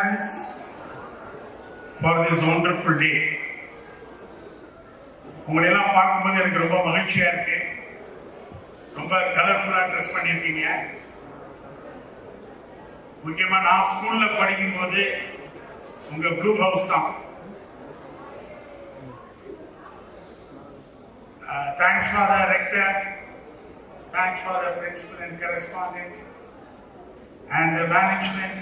parents for this wonderful day. உங்களை எல்லாம் பார்க்கும்போது எனக்கு ரொம்ப மகிழ்ச்சியா இருக்கு. ரொம்ப கலர்ஃபுல்லா ட்ரெஸ் பண்ணியிருக்கீங்க. முக்கியமா நான் ஸ்கூல்ல படிக்கும் போது உங்க ப்ளூ ஹவுஸ் தான். Thanks for the rector, thanks for the principal and correspondent and the management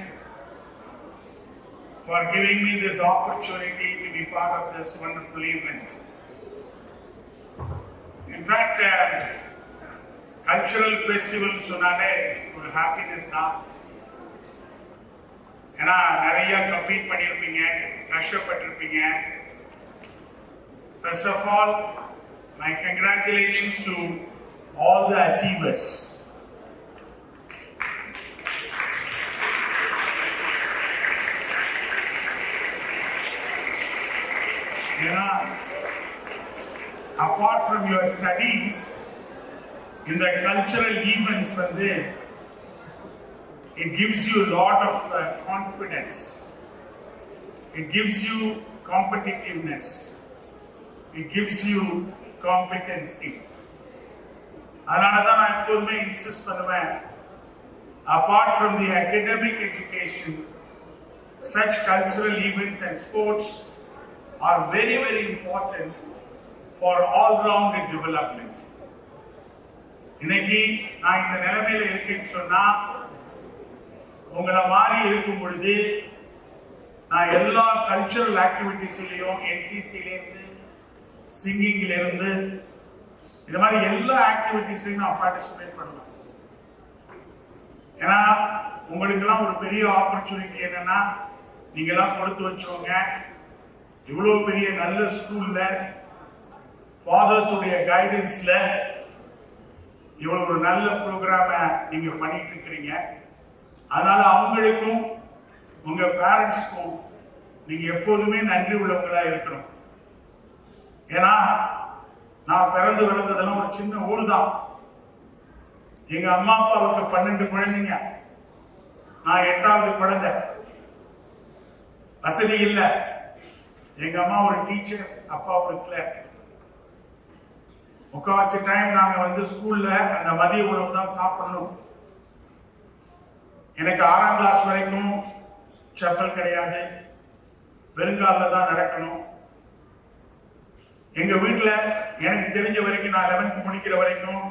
for giving me this opportunity to be part of this wonderful event. In fact, cultural festival சொன்னாலே ஒரு happiness தான். ஏன்னா நிறைய complete பண்ணியிருப்பீங்க, கஷ்டப்பட்டிருப்பீங்க. First of all, my congratulations to all the achievers. Apart from your studies, in the cultural events, it gives you a lot of confidence. It gives you competitiveness. It gives you competency. அதனாலதான் நான் எப்போதுமே insist பண்ணுவேன், apart from the academic education, such cultural events and sports are very, very important for all-rounded development. இன்னைக்கு நான் இந்த நிலைமையில இருக்கேன்னு சொன்னா, உங்களை மாதிரி இருக்கும் பொழுது நான் எல்லா கல்ச்சரல் ஆக்டிவிட்டிஸ்லயும் என்சிசில இருந்து சிங்கிங்ல இருந்து இந்த மாதிரி எல்லா ஆக்டிவிட்டிஸ்லயும் நான் பார்ட்டிசிபேட் பண்ணலாம். ஏன்னா உங்களுக்கு எல்லாம் ஒரு பெரிய ஆப்பர்ச்சுனிட்டி என்னன்னா, நீங்க எல்லாம் கொடுத்து வச்சவங்க இவ்வளவு பெரிய நல்ல ஸ்கூல்ல ஃபாதர்ஸ் உடைய கைடன்ஸ்ல இவ்வளவு ஒரு நல்ல ப்ரோக்ராம நீங்க பண்ணிட்டு இருக்கிறீங்க. அதனால அவங்களுக்கும் உங்க பேரண்ட்ஸ்க்கும் நீங்க எப்போதுமே நன்றி உள்ளவங்களா இருக்கணும். ஏன்னா நான் பிறந்து வளர்ந்ததெல்லாம் ஒரு சின்ன ஊர் தான். எங்க அம்மா அப்பாவுக்கு 12 குழந்தைங்க, நான் 8வது குழந்தை. வசதி இல்லை. எங்க அம்மா ஒரு டீச்சர், அப்பா ஒரு கிளர்க். முக்காவாசி டைம் நாங்க ஸ்கூல்ல அந்த மதிய உணவு தான் சாப்பிடணும். எனக்கு 6ஆம் கிளாஸ் வரைக்கும் செப்பல் கிடையாது, வெறுங்கால தான் நடக்கணும். எங்க வீட்டுல எனக்கு தெரிஞ்ச வரைக்கும் நான் 11th முடிக்கிற வரைக்கும்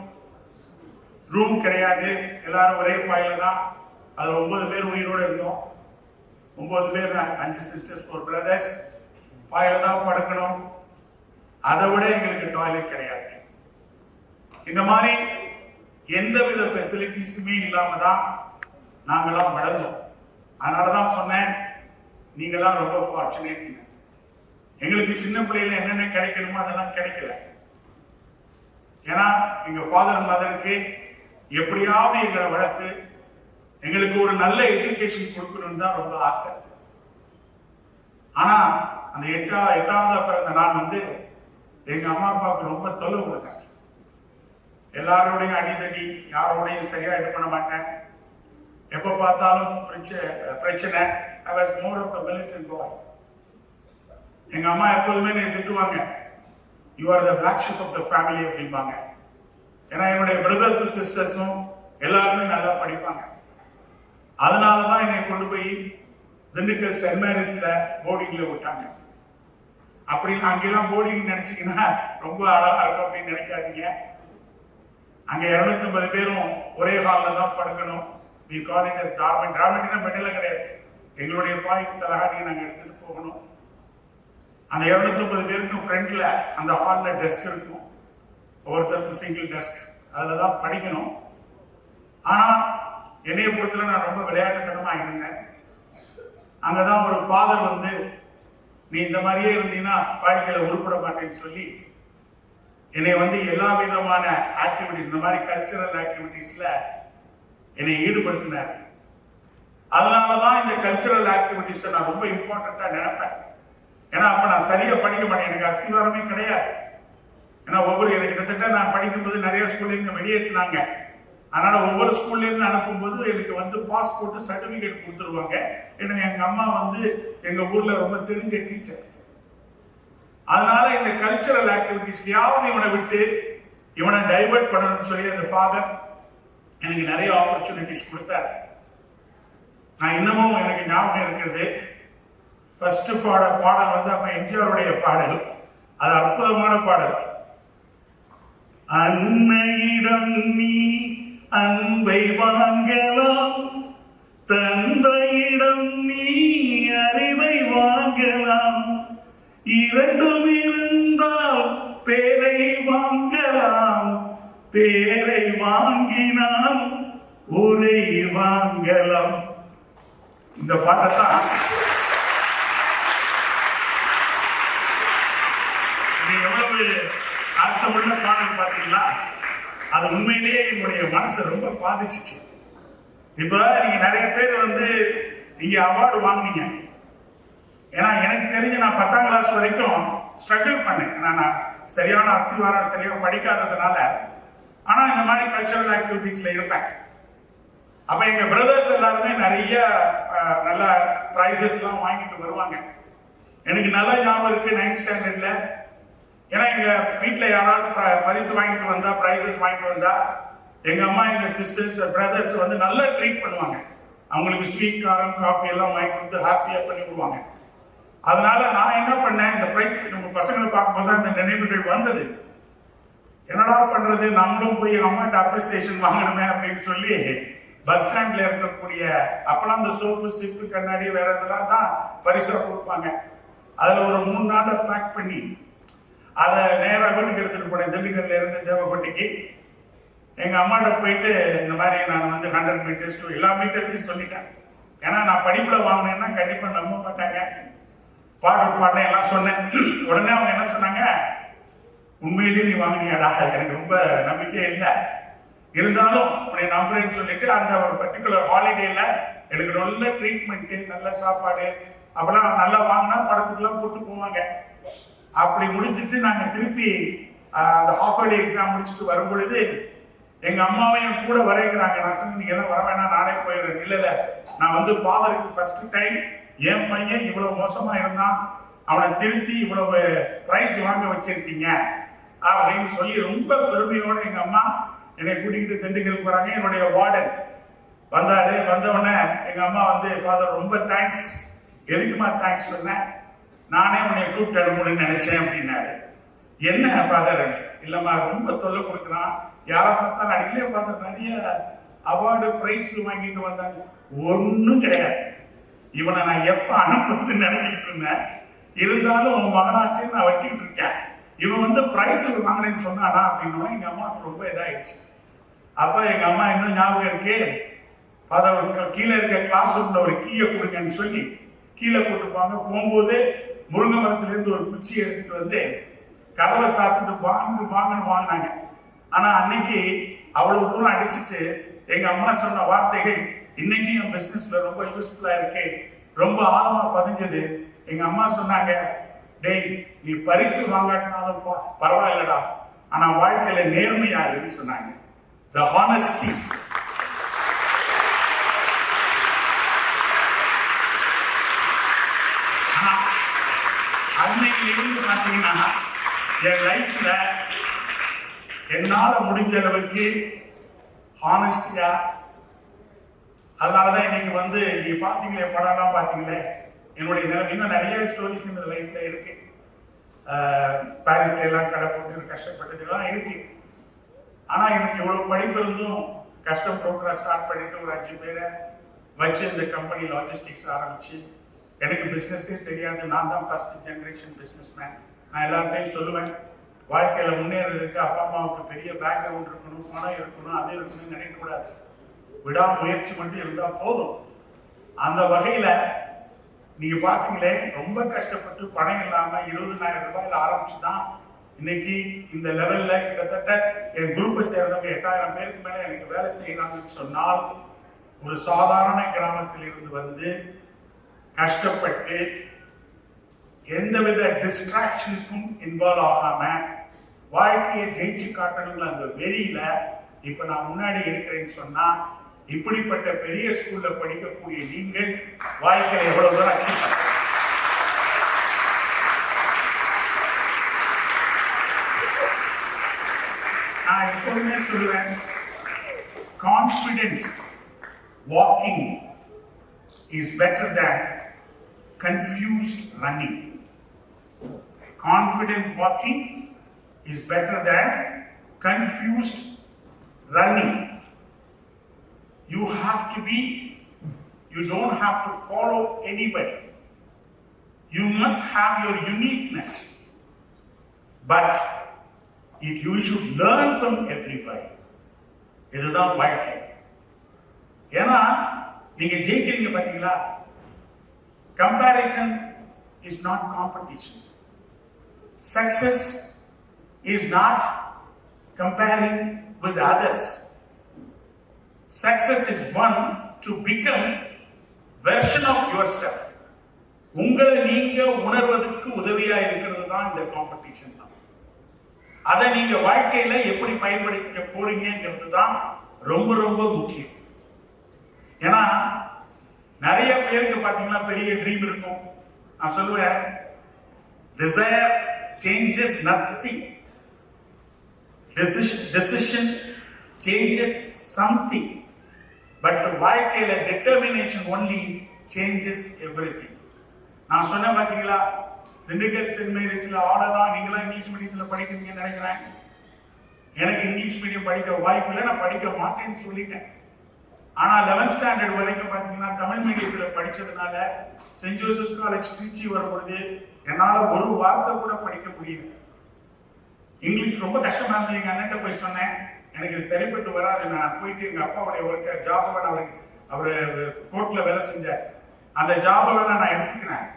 ரூம் கிடையாது. எல்லாரும் ஒரே பாயில தான். அதுல 9 பேர் உயிரோட இருந்தோம். 9 பேர், 5 சிஸ்டர்ஸ் 4 பிரதர்ஸ். பாயில தான் படுக்கணும். அதை விட எங்களுக்கு டாய்லெட் கிடையாது. இந்த மாதிரி எந்த வித ஃபெசிலிட்டிஸுமே இல்லாம தான் நாங்கெல்லாம் வளர்ந்தோம். அதனாலதான் சொன்னேன், நீங்கெல்லாம் ரொம்ப ஃபார்ச்சுனேட். எங்களுக்கு சின்ன பிள்ளையில என்னென்ன கிடைக்கணுமோ அதெல்லாம் கிடைக்கல. ஏன்னா எங்க ஃபாதர் மதருக்கு எப்படியாவது எங்களை வளர்த்து எங்களுக்கு ஒரு நல்ல எஜுகேஷன் கொடுக்கணும்னு தான் ரொம்ப ஆசை. ஆனா அந்த 8வது பிறந்த நான் எங்க அம்மா அப்பாவுக்கு ரொம்ப தொல்லை கொடுத்தேன். எல்லாரோடையும் அடிதடி, யாரோடையும் சரியா இது பண்ண மாட்டேன். எப்ப பார்த்தாலும் பிரச்சனை. I was more of a militant boy. எங்க அம்மா எப்போதுமே திட்டுவாங்க, you are the black sheep of the family அப்படிம்பாங்க. ஏன்னா என்னுடைய பிரதர்ஸ் சிஸ்டர்ஸும் எல்லாருமே நல்லா படிப்பாங்க. அதனாலதான் என்னை கொண்டு போய் திண்டுக்கல் சென்ட் மேரிஸ்ல போர்டிங்ல விட்டாங்க. அப்படி அங்கெல்லாம் போர்டிங் நினைச்சீங்கன்னா ரொம்ப அழகா இருக்கும் அப்படின்னு நினைக்காதீங்க. அங்க 250 பேரும் ஒரே ஹால்ல தான் படுக்கணும். we call it as dormant. dormantனா பெட்ல கிடையாது. எங்களுடைய பாய்க்கு தலகாணியை நாங்க எடுத்துட்டு போகணும். அந்த 250 பேருக்கும் ஃப்ரண்ட்ல அந்த ஹால்ல டெஸ்க் இருக்கும். ஒவ்வொருத்தருக்கும் சிங்கிள் டெஸ்க். அதுலதான் படிக்கணும். ஆனா என்னைய பொறுத்தல நான் ரொம்ப விளையாட்டுத்தனமா இருந்தேன். அங்கதான் ஒரு ஃபாதர் நீ இந்த மாதிரியே இருந்தீங்கன்னா வாழ்க்கையில உருப்பட மாட்டேன்னு சொல்லி என்னை எல்லா விதமான ஆக்டிவிட்டிஸ், இந்த மாதிரி கல்ச்சரல் ஆக்டிவிட்டிஸ்ல என்னை ஈடுபடுத்தினார். அதனாலதான் இந்த கல்ச்சரல் ஆக்டிவிட்டிஸ் நான் ரொம்ப இம்பார்ட்டண்டா நினைப்பேன். ஏன்னா அப்ப நான் சரியா படிக்க மாட்டேன். எனக்கு அஸ்திவாரமே கிடையாது. ஏன்னா எனக்கு கிட்டத்தட்ட நான் படிக்கும்போது நிறைய ஸ்கூல்ல வெளியேற்றினாங்க. அதனால ஒவ்வொரு ஸ்கூல்ல இருந்து அனுப்பும்போது எனக்கு வந்து பாஸ்போர்ட் சர்டிபிகேட் கொடுத்துருவாங்க. ஏன்னா எங்க அம்மா வந்து எங்க ஊர்ல ரொம்ப தெரிஞ்ச டீச்சர். அதனால இந்த கல்ச்சரல் ஆக்டிவிட்டிஸ்லயாவது இவனை விட்டு இவனை டைவர்ட் பண்ணணும்னு சொல்லி அந்த ஃபாதர் எனக்கு நிறைய ஆப்பர்ச்சுனிட்டிஸ் கொடுத்தார். நான் இன்னமும் எனக்கு ஞாபகம் இருக்கிறது, ஃபர்ஸ்ட் பாடல் வந்து அப்ப எம்ஜிஆருடைய பாடல். அது அற்புதமான பாடல். அன்னையிடம் நீ அன்பை வாங்கலாம், தந்தையிடம் நீ அறிவை வாங்கலாம், இரண்டும் இருந்தால் பேரை வாங்கலாம், பேரை வாங்கினால் ஊரை வாங்கலாம். இந்த பாட்டத்தான் எவ்வளவு அர்த்தமுள்ள பாடல் பார்த்தீங்களா? அது உண்மையிலேயே என்னுடைய மனசை ரொம்ப பாதிச்சிச்சு. இப்ப நீங்க நிறைய பேர் வந்து இங்க அவார்டு வாங்கினீங்க. ஏன்னா எனக்கு தெரிஞ்சு நான் 10ஆம் கிளாஸ் வரைக்கும் ஸ்ட்ரகிள் பண்ணேன். நான் சரியான அஸ்திவாரம் சரியா படிக்காததுனால. ஆனா இந்த மாதிரி கல்ச்சரல் ஆக்டிவிட்டிஸ்ல இருப்பேன். அப்ப எங்க பிரதர்ஸ் எல்லாருமே நிறைய நல்ல பிரைசஸ் எல்லாம் வாங்கிட்டு வருவாங்க. எனக்கு நல்ல ஞாபகம் இருக்கு 9th ஸ்டாண்டர்ட்ல. ஏன்னா எங்க வீட்டுல யாராவது பரிசு வாங்கிட்டு வந்தா, பிரைசஸ் வாங்கிட்டு வந்தா, எங்க அம்மா எங்க சிஸ்டர்ஸ் பிரதர்ஸ் வந்து நல்லா ட்ரீட் பண்ணுவாங்க. அவங்களுக்கு ஸ்வீட், காரம், காஃபி எல்லாம் வாங்கிட்டு வந்து ஹாப்பியா பண்ணி விடுவாங்க. அதனால நான் என்ன பண்ணேன், இந்த பிரைஸ் நம்ம பசங்களை பார்க்கும்போது தான் இந்த நினைவுகள் வந்தது. என்னடா பண்றது, நம்மளும் போய் எங்க அம்மாட்ட அப்ரிசியேஷன் வாங்கணுமே அப்படின்னு சொல்லி பஸ் ஸ்டாண்ட்ல இருக்கக்கூடிய அப்பெல்லாம் அந்த சோப்பு, சிப்பு, கண்ணாடி வேற இதெல்லாம் தான் பரிசா கொடுப்பாங்க. அதுல ஒரு 3 நாளை பேக் பண்ணி அதை நேராக வீட்டுக்கு எடுத்துட்டு போனேன். திண்டுக்கல்ல இருந்து தேவக்கோட்டைக்கு. எங்க அம்மாட்ட போயிட்டு இந்த மாதிரி நான் வந்து 100 மீட்டர்ஸ் எல்லா மீட்டர்ஸையும் சொல்லிட்டேன். ஏன்னா நான் படிப்புல வாங்கினேன்னா கண்டிப்பா நம்ப மாட்டாங்க. பாட்டேன் எல்லாம் சொன்னேன். உடனே அவங்க என்ன சொன்னாங்க, உண்மையிலேயே நீ வாங்கினியாடா? எனக்கு ரொம்ப நம்பிக்கையே இல்லை, இருந்தாலும் உன்னை நம்புறேன்னு சொல்லிட்டு அந்த ஒரு பர்டிகுலர் ஹாலிடேல எனக்கு நல்ல ட்ரீட்மெண்ட், நல்ல சாப்பாடு அப்பெல்லாம் நல்லா வாங்கினா படத்துக்குலாம் கூப்பிட்டு போவாங்க. அப்படி முடிச்சுட்டு நாங்க திருப்பி அந்த ஹாஃப் இயர்லி எக்ஸாம் முடிச்சுட்டு வரும் பொழுது எங்க அம்மாவையும் கூட வரைகிறாங்க. நான் சொன்னேன், நீங்க எல்லாம் வர வேணாம், நானே போயிடுறேன். இல்ல நான் வந்து ஃபாதருக்கு ஃபர்ஸ்ட் டைம் என் பையன் இவ்வளவு மோசமா இருந்தான், அவனை திருத்தி இவ்வளவு பிரைஸ் வாங்க வச்சிருக்கீங்க அப்படின்னு சொல்லி ரொம்ப பெருமையோட எங்க அம்மா என்னை கூட்டிக்கிட்டு திண்டுக்கல் போறாங்க. என்னுடைய வார்டன் வந்தாரு. வந்தவுடனே எங்க அம்மா வந்து ஃபாதர் ரொம்ப தேங்க்ஸ். எதுக்குமா தேங்க்ஸ் சொன்னேன், நானே உன்னை கூப்பிட்டு அனுப்பணும்னு நினைச்சேன் அப்படின்னாரு. என்ன ஃபாதர்? இல்லம்மா ரொம்ப தொல்லை கொடுக்குறான், யாரை பார்த்தாலும் அடிக்கலே ஃபாதர் நிறைய அவார்டு பிரைஸ் வாங்கிட்டு வந்தாங்க. ஒன்றும் கிடையாது, இவனை நான் எப்ப அனுப்புறதுன்னு நினைச்சுக்கிட்டு இருந்தேன். இருந்தாலும் உன் மகனாச்சு நான் வச்சுக்கிட்டு இருக்கேன். இவன் வந்து பிரைஸ் வாங்கினேன்னு சொன்னானா அப்படின்னா எங்க அம்மாவுக்கு ரொம்ப இதாயிடுச்சு. அப்ப எங்க அம்மா இன்னும் ஞாபகம் இருக்கு, ஃபாதர் கீழே இருக்க கிளாஸ் ரூம்ல ஒரு கீயை கொடுங்கன்னு சொல்லி கீழே கூட்டு போவாங்க. போகும்போது முருங்கை மரத்துல இருந்து ஒரு குச்சி எடுத்துட்டு வந்து கதவை சாத்துட்டு வாங்கன்னு வாங்கினாங்க. ஆனா அன்னைக்கு அவ்வளவு தூரம் அடிச்சுட்டு எங்க அம்மா சொன்ன வார்த்தைகள் இன்னைக்கு என் பிசினஸ்ல ரொம்ப யூஸ்ஃபுல்லா இருக்கு, ரொம்ப ஆழமா பதிஞ்சது. எங்க அம்மா சொன்னாங்க, டேய் நீ பரிசு வாங்காட்டினாலும் பரவாயில்லடா, ஆனா வாழ்க்கையில நேர்மையாருன்னு சொன்னாங்க. The honesty. அன்னையிலிருந்து பாத்தீங்கன்னா என் லைஃப்ல என்னால முடிஞ்ச அளவுக்கு ஹானஸ்டியா, அதனாலதான் இன்னைக்கு வந்து நீ பாத்தீங்களே படம்லாம் பாத்தீங்களே, என்னுடைய இன்னும் நிறைய ஸ்டோரிஸ் இந்த லைஃப்ல இருக்கு. பாரிஸ்ல எல்லாம் கடை போட்டு கஷ்டப்பட்டதுலாம் இருக்கு. ஆனா எனக்கு இவ்வளவு படிப்பு இருந்தும் கஷ்டம் புரோக்கரா ஸ்டார்ட் பண்ணிட்டு ஒரு 5 பேரை வச்சு இந்த கம்பெனி லாஜிஸ்டிக்ஸ் ஆரம்பிச்சு, எனக்கு பிசினஸே தெரியாது, நான் தான் ஃபர்ஸ்ட் ஜெனரேஷன் பிசினஸ் மேன். நான் எல்லார்ட்டையும் சொல்லுவேன், வாழ்க்கையில முன்னேறதுக்கு அப்பா அம்மாவுக்கு பெரிய பேக்ரவுண்ட் இருக்கணும், பணம் இருக்கணும், அது இருக்கணும்னு நினைக்கக்கூடாது. விடாமுயற்சி மட்டும் இருந்தா போதும். அந்த வகையில நீங்க பாத்தீங்களே, ரொம்ப கஷ்டப்பட்டு பணம் இல்லாம 20,000 ரூபாயில ஆரம்பிச்சுதான் இன்னைக்கு இந்த லெவல்ல கிட்டத்தட்ட என் குரூப்பை சேர்ந்தவங்க 8,000 பேருக்கு மேல எனக்கு வேலை செய்யறாங்கன்னு சொன்னால், ஒரு சாதாரண கிராமத்தில் இருந்து வந்து கஷ்டப்பட்டு எந்தவித டிஸ்ட்ராக்ஷனுக்கும் இன்வால்வ் ஆகாம வாழ்க்கையை ஜெயிச்சு காட்டணுங்கிற அந்த வெறியில இப்ப நான் முன்னாடி இருக்கிறேன்னு சொன்னா இப்படிப்பட்ட பெரிய ஸ்கூல்ல படிக்கக்கூடிய நீங்கள் வாழ்க்கையில எவ்வளவு தூரம் அச்சீவ் பண்ண. நான் எப்போதுமே சொல்லுவேன், confident walking is better than confused running. Confident walking is better than confused running. You don't have to follow anybody. You must have your uniqueness. But you should learn from everybody. இதுதான் வாழ்க்கை. ஏன்னா நீங்க ஜெயிக்கிறீங்க பாத்தீங்களா? Comparison is not competition. Success is not comparing with others. Success is one to become version of yourself. உங்களை நீங்க உணர்வதற்கு உதவியா இருக்கிறது தான் இந்த காம்படிஷன் தான். அதை நீங்க வாழ்க்கையில எப்படி பயன்படுத்த போறீங்கிறது தான் ரொம்ப ரொம்ப முக்கியம். ஏன்னா நிறைய பேருக்கு பாத்தீங்கன்னா பெரிய ட்ரீம் இருக்கும். நான் சொல்லுவேன், desire changes nothing. Decision changes something. But வாழ்க்கையில determination only changes everything. நான் சொன்ன பாத்தீங்களா, திண்டுக்கல் சென்ட் மேரிஸ்ல ஆடலாம். நீங்களாம் இங்கிலீஷ் மீடியத்துல படிக்கிறீங்கன்னு நினைக்கிறேன். எனக்கு இங்கிலீஷ் மீடியம் படிக்க வாய்ப்பு இல்லை, நான் படிக்க மாட்டேன்னு சொல்லிட்டேன். ஆனா 11th ஸ்டாண்டர்ட் வரைக்கும் பாத்தீங்கன்னா தமிழ் மீடியத்துல படிச்சதுனால சென்ட் ஜோசப்ஸ் காலேஜ் திருச்சி வரும்பொழுது என்னால ஒரு வார்த்தை கூட படிக்க முடியல. இங்கிலீஷ் ரொம்ப கஷ்டமா இருந்தது. எங்க அண்ணன்ட்ட போய் சொன்னேன், எனக்கு சரிப்பட்டு வராது. நான் போயிட்டு எங்க அப்பாவுடைய ஒர்க்க ஜாபை அவரு கோர்ட்ல வேலை செஞ்சார். அந்த ஜாபை நான் எடுத்துக்கிறேன்,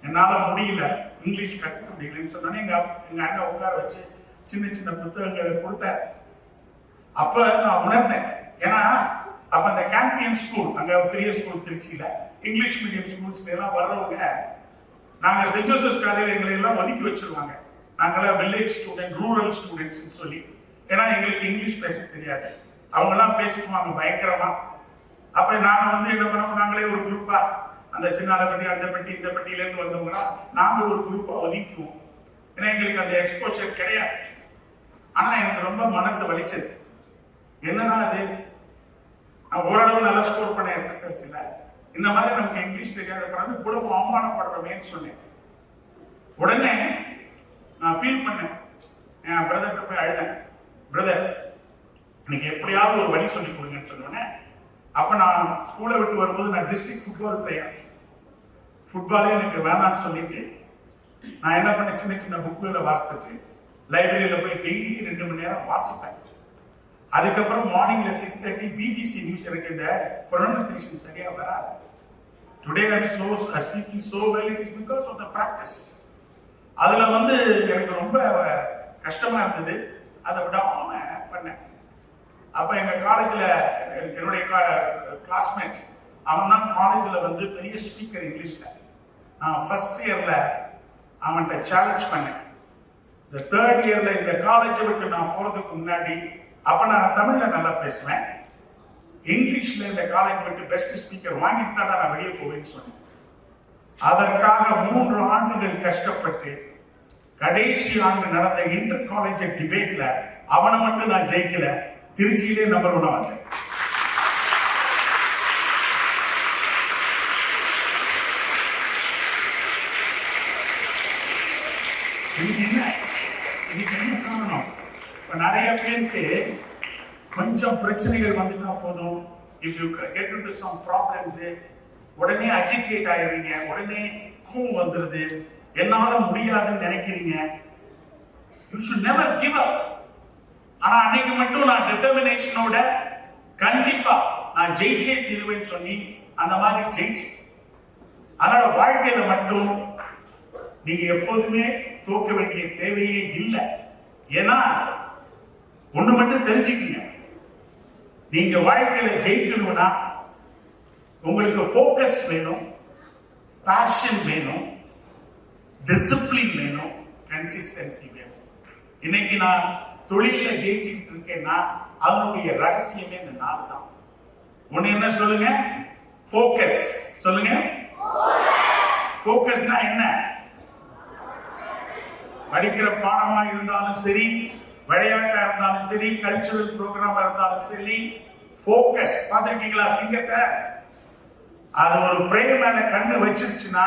என்னால முடியல, இங்கிலீஷ் கத்துக்க முடியலன்னு சொன்னோன்னே எங்க அண்ணன் உட்கார வச்சு சின்ன சின்ன புத்தகங்களை கொடுத்தார். அப்ப நான் உணர்ந்தேன். ஏன்னா அப்ப அந்த கேம்பியன் ஸ்கூல், அங்க பெரிய ஸ்கூல் திருச்சியில இங்கிலீஷ் மீடியம் ஸ்கூல்ஸ்ல எல்லாம் வர்றவங்க, நாங்க சென்ட் ஜோசப்ஸ் காலேஜ் எங்களை எல்லாம் ஒதுக்கி வச்சிருவாங்க. நாங்களாம் வில்லேஜ் ஸ்டூடெண்ட், ரூரல் ஸ்டூடெண்ட்ஸ் சொல்லி. ஏன்னா எங்களுக்கு இங்கிலீஷ் பேச தெரியாது. அவங்க எல்லாம் பேசிக்குவாங்க பயங்கரமா. அப்ப நாங்க என்ன பண்ணுவோம், நாங்களே ஒரு குரூப்பா அந்த சின்ன பெட்டி, அந்த பெட்டி, இந்த பெட்டியில இருந்து வந்தவங்களா நாங்க ஒரு குரூப்பா ஒதுக்குவோம். ஏன்னா எங்களுக்கு அந்த எக்ஸ்போஜர் கிடையாது. ஆனா எனக்கு ரொம்ப மனசு வலிச்சது. என்னன்னா அது, நான் ஓரளவு நல்லா ஸ்கோர் பண்ண எஸ்எஸ்எல்சில, இந்த மாதிரி நமக்கு இங்கிலீஷ் தெரியாத பிறகு இவ்வளவு அவமானப்படுறோமேன்னு சொன்னேன். உடனே நான் ஃபீல் பண்ணேன். என் பிரதர்கிட்ட போய் அழுதேன், பிரதர் எனக்கு எப்படியாவது ஒரு வழி சொல்லி கொடுங்கன்னு சொன்னோன்னே, அப்ப நான் ஸ்கூலை விட்டு வரும்போது நான் டிஸ்ட்ரிக்ட் ஃபுட்பால் பிளேயர், ஃபுட்பாலே எனக்கு வேணாம்னு சொல்லிட்டு நான் என்ன பண்ண, சின்ன சின்ன புக்குகளை வாசித்துட்டு லைப்ரரியில போய் டெய்லி 2 மணி நேரம் வாசிப்பேன். அதுக்கப்புறம் மார்னிங்ல 6:30 பிடிசி நியூஸ். எனக்கு இந்த ப்ரொனன்சியேஷன் சரியா வராது. Today I am speaking so well, it is because of the practice. அதுல எனக்கு ரொம்ப கஷ்டமா இருந்தது. அதை விடாம பண்ணேன். அப்ப எங்க காலேஜ்ல என்னுடைய கிளாஸ்மேட், அவன் தான் காலேஜ்ல பெரிய ஸ்பீக்கர் இங்கிலீஷ்ல. நான் ஃபர்ஸ்ட் இயர்ல அவன்கிட்ட சேலஞ்ச் பண்ணேன். இந்த 3rd இயர்ல இந்த காலேஜை விட்டு நான் போறதுக்கு முன்னாடி, அப்ப நான் தமிழ்ல நல்லா பேசுவேன், இங்கிலீஷ்ல இந்த காலேஜ் விட்டு பெஸ்ட் ஸ்பீக்கர் வாங்கிட்டு தான் நான் வெளியே போவேன்னு சொன்னேன். அதற்காக 3 ஆண்டுகள் கஷ்டப்பட்டு கடைசி ஆண்டு நடந்த இன்டர் காலேஜ் டிபேட்ல அவனை மட்டும் நான் ஜெயிக்கல, திருச்சியிலே நம்பர் 1 வந்தேன். இதுக்கு என்ன காரணம்? இப்ப நிறைய பேருக்கு கொஞ்சம் பிரச்சனைகள் வந்துட்டா போதும், if you get into some problems, உடனே அஜிடேட் ஆயிடுறீங்க, உடனே கோவம் வந்துருது, என்னால முடியாதுன்னு நினைக்கிறீங்க. You should never give up. ஆனா அன்னைக்கு மட்டும் நான் டிட்டர்மினேஷனோட கண்டிப்பா நான் ஜெயிச்சே தீருவேன்னு சொல்லி அந்த மாதிரி ஜெயிச்சேன். அதனால வாழ்க்கையில மட்டும் நீங்க எப்போதுமே தோக்க வேண்டிய தேவையே இல்லை. ஏன்னா ஒண்ணு மட்டும் தெரிஞ்சுக்கீங்க, நீங்க வாழ்க்கையில ஜெயிக்கணும்னா உங்களுக்கு ஃபோக்கஸ் வேணும், பேஷன் வேணும், டிசிப்ளின் வேணும், கன்சிஸ்டன்சி வேணும். இன்னைக்கு நான் தொழில ஜெயிச்சுட்டு இருக்கேன்னா அதனுடைய ரகசியமே இந்த 4 தான். ஒண்ணு என்ன சொல்லுங்க? ஃபோக்கஸ். சொல்லுங்க. ஃபோக்கஸ்னா என்ன? படிக்கிற பாடமா இருந்தாலும் சரி, விளையாட்டா இருந்தாலும் சரி, கல்ச்சுரல் ப்ரோக்ராமா இருந்தாலும் சரி, ஃபோக்கஸ். பார்த்திருக்கீங்களா சிங்கத்தை? அது ஒரு பிரே மேல கண்ணு வச்சிருச்சுன்னா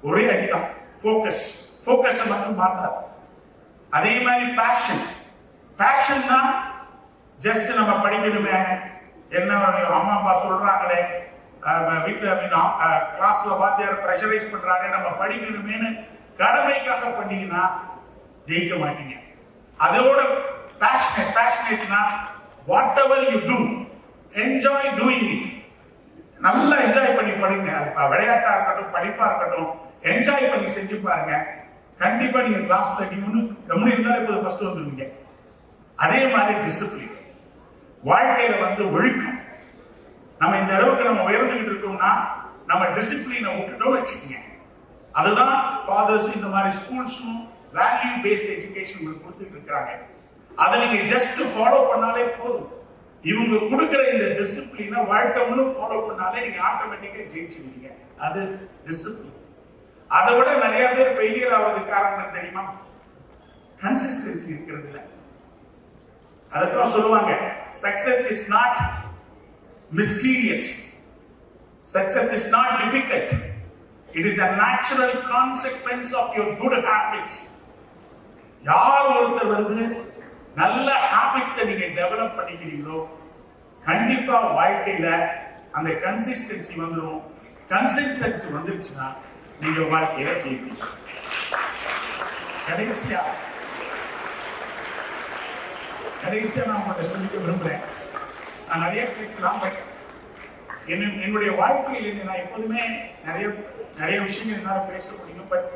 ஒரே அடிதான். ஃபோக்கஸ். ஃபோக்கஸ் மட்டும் பார்த்தாரு. அதே மாதிரி பேஷன். பேஷன் தான் ஜஸ்ட் நம்ம படிக்கணுமே, என்ன அம்மா அப்பா சொல்றாங்களே, வீட்டுல கிளாஸ்ல வாத்தியார் பிரஷரைஸ் பண்றாங்க, நம்ம படிக்கணுமேனு கடமைக்காக பண்ணீங்கன்னா ஜெயிக்க மாட்டீங்க. அதோட பேஷனேட்னா whatever you do enjoy doing it. நல்லா என்ஜாய் பண்ணி படிங்க. விளையாட்டா இருக்கட்டும், படிப்பா இருக்கட்டும், என்ஜாய் பண்ணி செஞ்சு பாருங்க. கண்டிப்பா நீங்க கிளாஸ்ல கவனம் இருந்தாலே போது ஃபர்ஸ்ட் வந்துருவீங்க. அதே மாதிரி டிசிப்ளின். வாழ்க்கையில ஒழுக்கம். நம்ம இந்த அளவுக்கு நம்ம உயர்ந்துகிட்டு இருக்கோம்னா நம்ம டிசிப்ளினை விட்டுட்டோம் வச்சுக்கோங்க. அதுதான் ஃபாதர்ஸ் இந்த மாதிரி ஸ்கூல்ஸும் வேல்யூ பேஸ்ட் எஜுகேஷன் கொடுத்துட்டு இருக்காங்க. அதை நீங்க ஜஸ்ட் ஃபாலோ பண்ணாலே போதும். இவங்க கொடுக்கிற இந்த டிசிப்ளினை வாழ்க்கை முழுவதும் ஃபாலோ பண்ணாலே நீங்க ஆட்டோமேட்டிக்கா ஜெயிச்சிருவீங்க. அது டிசிப்ளின். அதை விட நிறைய பேர் ஃபெயிலியர் ஆவதுக்கு காரணம் தெரியுமா? கன்சிஸ்டன்சி இருக்கிறது இல்லை. அதுதான் சொல்லுவாங்க, success is not mysterious, success is not difficult, it is a natural consequence of your good habits. யார் ஒருத்தர் நல்ல ஹாபிட்ஸை நீங்க டெவலப் பண்ணிக்கிறீங்களோ கண்டிப்பா வாழ்க்கையில அந்த கன்சிஸ்டன்சி வந்துடும். கன்சிஸ்டன்சி வந்துருச்சுன்னா நீங்க வாழ்க்கையில ஜெயிப்பீங்க. கடைசியா நான் உங்கள்கிட்ட சொல்லிக்க விரும்புறேன். நான் நிறைய பேசலாம், பட் என்னுடைய வாழ்க்கையில நான் எப்போதுமே நிறைய விஷயங்கள் என்னால பேச முடியும். பட்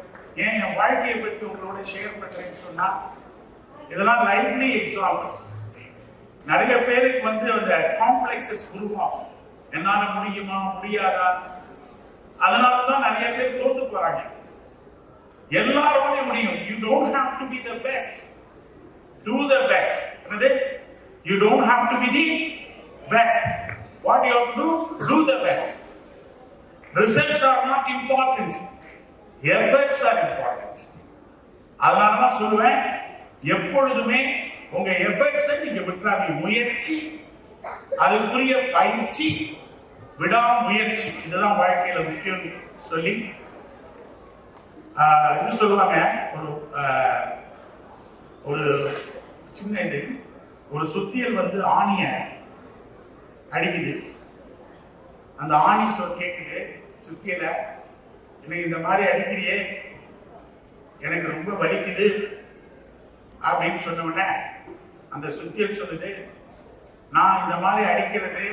என் வாழ்க்கையை பற்றி உங்களோட ஷேர் பண்றேன்னு சொன்னா இதெல்லாம் லைவ்லி எக்ஸாம்பிள். நிறைய பேருக்கு அந்த காம்ப்ளெக்ஸஸ் உருவாகும். என்னால முடியுமா முடியாதா, அதனாலதான் நிறைய பேர் தோத்து போறாங்க. எல்லாருமே முடியும். You don't have to be the best. Do the best. You don't have to be the best. What you have to do the best. Results are not important. Efforts are important. அதனாலதான் சொல்லுவேன், எப்பொழுதுமே உங்க எஃபர்ட்ஸை நீங்க விட்டுறாதீங்க. முயற்சி, அதுக்குரிய பயிற்சி, விடாமுயற்சி, இதுதான் வாழ்க்கையில முக்கியம் சொல்லி இது சொல்லுவாங்க. ஒரு சின்ன ஒரு சுத்தியல் ஆணிய அடிக்குது. அந்த ஆணி கேக்குது சுத்தியல, எனக்கு இந்த மாதிரி அடிக்கிறியே, எனக்கு ரொம்ப வலிக்குது அப்படின்னு சொன்ன உடனே அந்த சுத்தியல் சொல்லுது, நான் இந்த மாதிரி அடிக்கிறது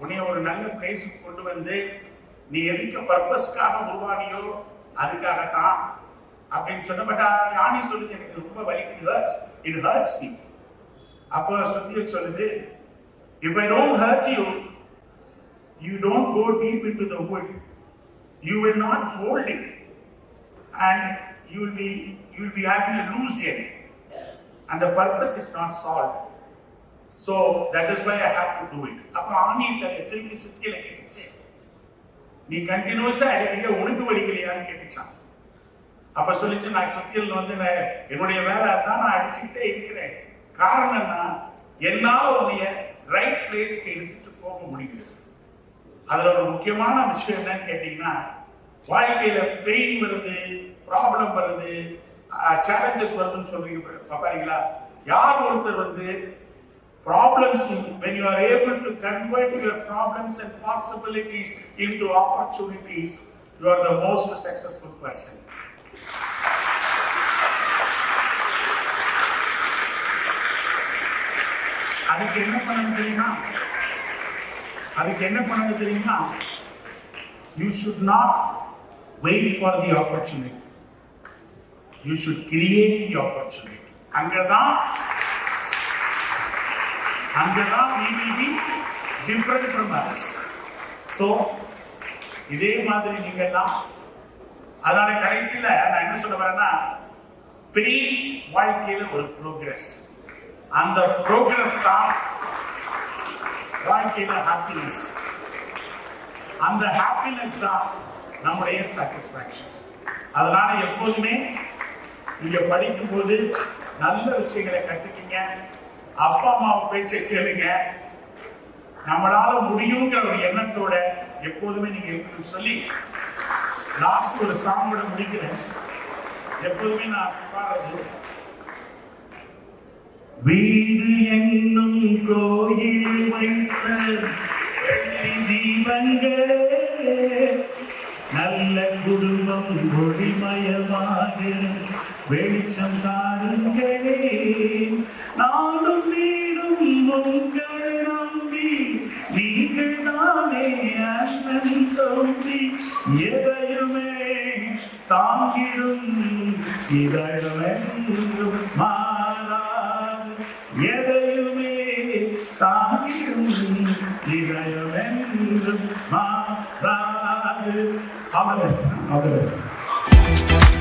உன்னைய ஒரு நல்ல பிளேஸுக்கு கொண்டு நீ எதுக்கு பர்பஸ்க்காக உருவானியோ அதுக்காகத்தான் அப்படின்னு சொன்ன. பட் ஆணி சொல்லுது, எனக்கு ரொம்ப வலிக்குது, it hurts me. அப்போ சுத்தியல் சொல்லுது, if I don't hurt you, you don't go deep into the wood, you will not hold it, and you will be having a loose end, and the purpose is not solved. So that is why I have to do it. அப்போ ஆணி திருப்பி சுத்தியல கேட்டுச்சு, நீ கண்டினியூஸா அடிக்கிற, உனக்கு வலிக்கலையான்னு கேட்டுச்சான். அப்ப சொல்லிச்சு, நான் சுத்தியல் என்னுடைய வேலை தான், நான் அடிச்சுக்கிட்டே இருக்கிறேன். காரணம் என்ன, என்னால உன்னைய ரைட் பிளேஸ்க்கு எடுத்துட்டு போக முடியுது. அதுல ஒரு முக்கியமான விஷயம் என்னன்னு கேட்டீங்கன்னா, வாழ்க்கையில பெயின் வருது, ப்ராப்ளம் வருது, சேலஞ்சஸ் வருதுன்னு சொல்றீங்க பாப்பாங்களா. யார் ஒருத்தர் problems, when you are able to convert your problems and possibilities into opportunities, you are the most successful person. அதுக்கு என்ன பண்ணணும் தெரியுமா? You should not wait for the opportunity. You should create the opportunity. அங்கதான் we will be different from others. So இதே மாதிரி நீங்க எல்லாம், அதனால கடைசியில நான் என்ன சொல்ல வரேன்னா, பெயின் வாழ்க்கையில ஒரு ப்ரோக்ரஸ். அந்த ப்ரோக்ரஸ் தான் வாழ்க்கையில ஹாப்பினஸ். அந்த ஹாப்பினஸ் தான் நம்முடைய சாட்டிஸ்பாக்சன். அதனால எப்போதுமே நீங்க படிக்கும் போது நல்ல விஷயங்களை கத்துக்கீங்க, அப்பா அம்மாவை பேச்சை கேளுங்க, நம்மளால முடியுங்கிற ஒரு எண்ணத்தோட எப்போதுமே நீங்க இருக்கணும்னு சொல்லி லாஸ்ட் ஒரு சாங்கோட முடிக்கிறேன். எப்போதுமே நான் பாடுறது, வீடு என்னும் கோயில் வைத்த வெள்ளி தீபங்களே, நல்ல குடும்பம் ஒளிமயமாக வெளிச்சம் தாருங்களே, நானும் வீடும் உங்கள் நம்பி நீங்கள் தானே அண்ணன் தம்பி, எதையுமே தாங்கிடும் இதழமென்றும் மாறாது, எதையுமே தாங்கிடும் இதயமென்றும் மாறாது. All the best.